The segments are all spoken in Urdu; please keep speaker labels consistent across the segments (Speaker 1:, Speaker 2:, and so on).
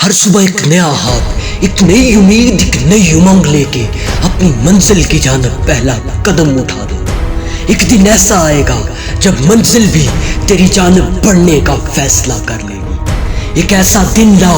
Speaker 1: ہر صبح ایک نیا ہاتھ، ایک نئی امید، ایک نئی امنگ لے کے اپنی منزل کی جانب پہلا قدم اٹھا دو۔ ایک دن ایسا آئے گا جب منزل بھی تیری جانب بڑھنے کا فیصلہ کر لے گی۔ ایک ایسا دن لا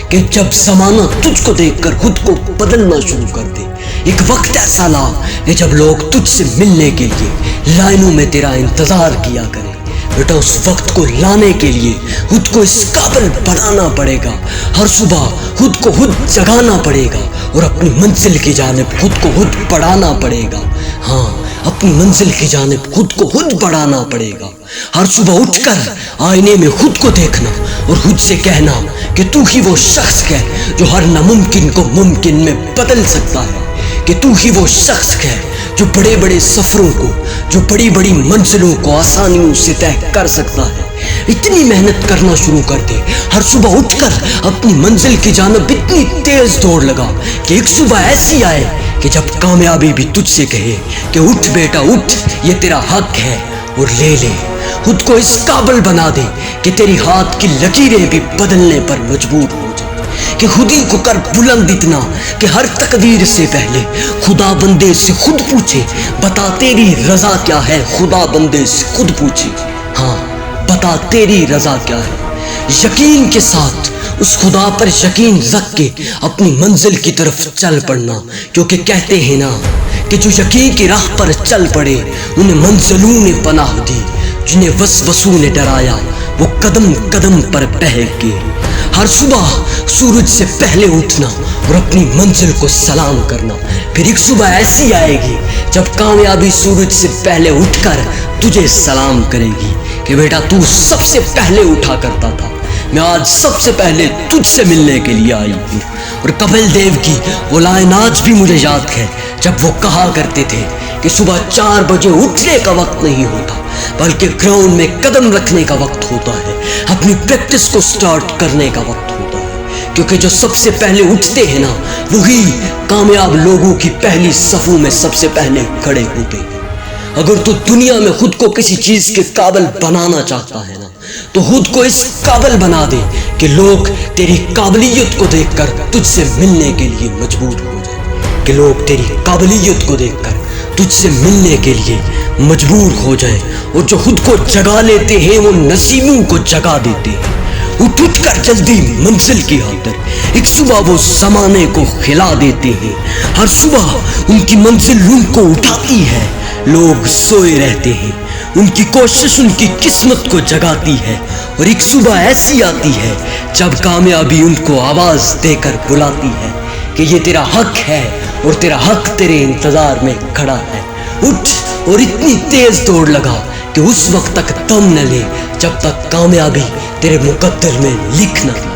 Speaker 1: کہ جب زمانہ تجھ کو دیکھ کر خود کو بدلنا شروع کر دے۔ ایک وقت ایسا لا کہ جب لوگ تجھ سے ملنے کے لیے لائنوں میں تیرا انتظار کیا کریں۔ بیٹا اس وقت کو لانے کے لیے خود کو اس قابل بنانا پڑے گا۔ ہر صبح خود کو خود جگانا پڑے گا اور اپنی منزل کی جانب خود کو خود بڑھانا پڑے گا۔ ہاں، اپنی منزل کی جانب خود کو خود بڑھانا پڑے گا۔ ہر صبح اٹھ کر آئینے میں خود کو دیکھنا اور خود سے کہنا کہ تو ہی وہ شخص ہے جو ہر ناممکن کو ممکن میں بدل سکتا ہے، کہ تو ہی وہ شخص ہے جو بڑے بڑے سفروں کو، جو بڑی بڑی منزلوں کو آسانیوں سے طے کر سکتا ہے۔ اتنی محنت کرنا شروع کر دے، ہر صبح اٹھ کر اپنی منزل کی جانب اتنی تیز دوڑ لگا کہ ایک صبح ایسی آئے کہ جب کامیابی بھی تجھ سے کہے کہ اٹھ بیٹا اٹھ، یہ تیرا حق ہے اور لے لے۔ خود کو اس قابل بنا دے کہ تیری ہاتھ کی لکیریں بھی بدلنے پر مجبور ہو جائیں، کہ خود ہی کو کر بلند اتنا کہ ہر تقدیر سے پہلے خدا بندے سے خود پوچھے، بتا تیری رضا کیا ہے؟ خدا بندے سے خود پوچھے، ہاں بتا تیری رضا کیا ہے؟ یقین کے ساتھ اس خدا پر یقین رکھ کے اپنی منزل کی طرف چل پڑنا، کیونکہ کہتے ہیں نا کہ جو یقین کی راہ پر چل پڑے انہیں منزلوں نے پناہ دی، جنہیں وسوسوں نے ڈرایا وہ قدم قدم پر بہک گئے۔ ہر صبح سورج سے پہلے اٹھنا اور اپنی منزل کو سلام کرنا۔ پھر ایک صبح ایسی آئے گی جب کامیابی سورج سے پہلے اٹھ کر تجھے سلام کرے گی کہ بیٹا تو سب سے پہلے اٹھا کرتا تھا، میں آج سب سے پہلے تجھ سے ملنے کے لیے آئی ہوں۔ اور کپل دیو کی وہ لائن آج بھی مجھے یاد ہے جب وہ کہا کرتے تھے کہ صبح 4 بجے اٹھنے کا وقت نہیں ہوتا بلکہ گراؤنڈ میں قدم رکھنے کا وقت ہوتا ہے، اپنی پریکٹس کو سٹارٹ کرنے کا وقت ہوتا ہے، کیونکہ جو سب سے پہلے اٹھتے ہیں نا وہی کامیاب لوگوں کی پہلی صفوں میں سب سے پہلے کھڑے ہوتے ہیں۔ اگر تو دنیا میں خود کو کسی چیز کے قابل بنانا چاہتا ہے نا تو خود کو اس قابل بنا دے کہ لوگ تیری قابلیت کو دیکھ کر تجھ سے ملنے کے لیے مجبور ہو جائیں، کہ لوگ تیری قابلیت کو دیکھ کر تجھ سے ملنے کے لیے مجبور ہو جائیں۔ اور جو خود کو جگا لیتے ہیں وہ نصیبوں کو جگا دیتے ہیں۔ اٹھ کر جلدی منزل کی خاطر ایک صبح وہ زمانے کو کھلا دیتے ہیں۔ ہر صبح ان کی منزل ان کو اٹھاتی ہے، لوگ سوئے رہتے ہیں، ان کی کوشش ان کی قسمت کو جگاتی ہے۔ اور ایک صبح ایسی آتی ہے جب کامیابی ان کو آواز دے کر بلاتی ہے کہ یہ تیرا حق ہے اور تیرا حق تیرے انتظار میں کھڑا ہے۔ اٹھ اور اتنی تیز دوڑ لگا کہ اس وقت تک دم نہ لے جب تک کامیابی تیرے مقدر میں لکھ نہ دے۔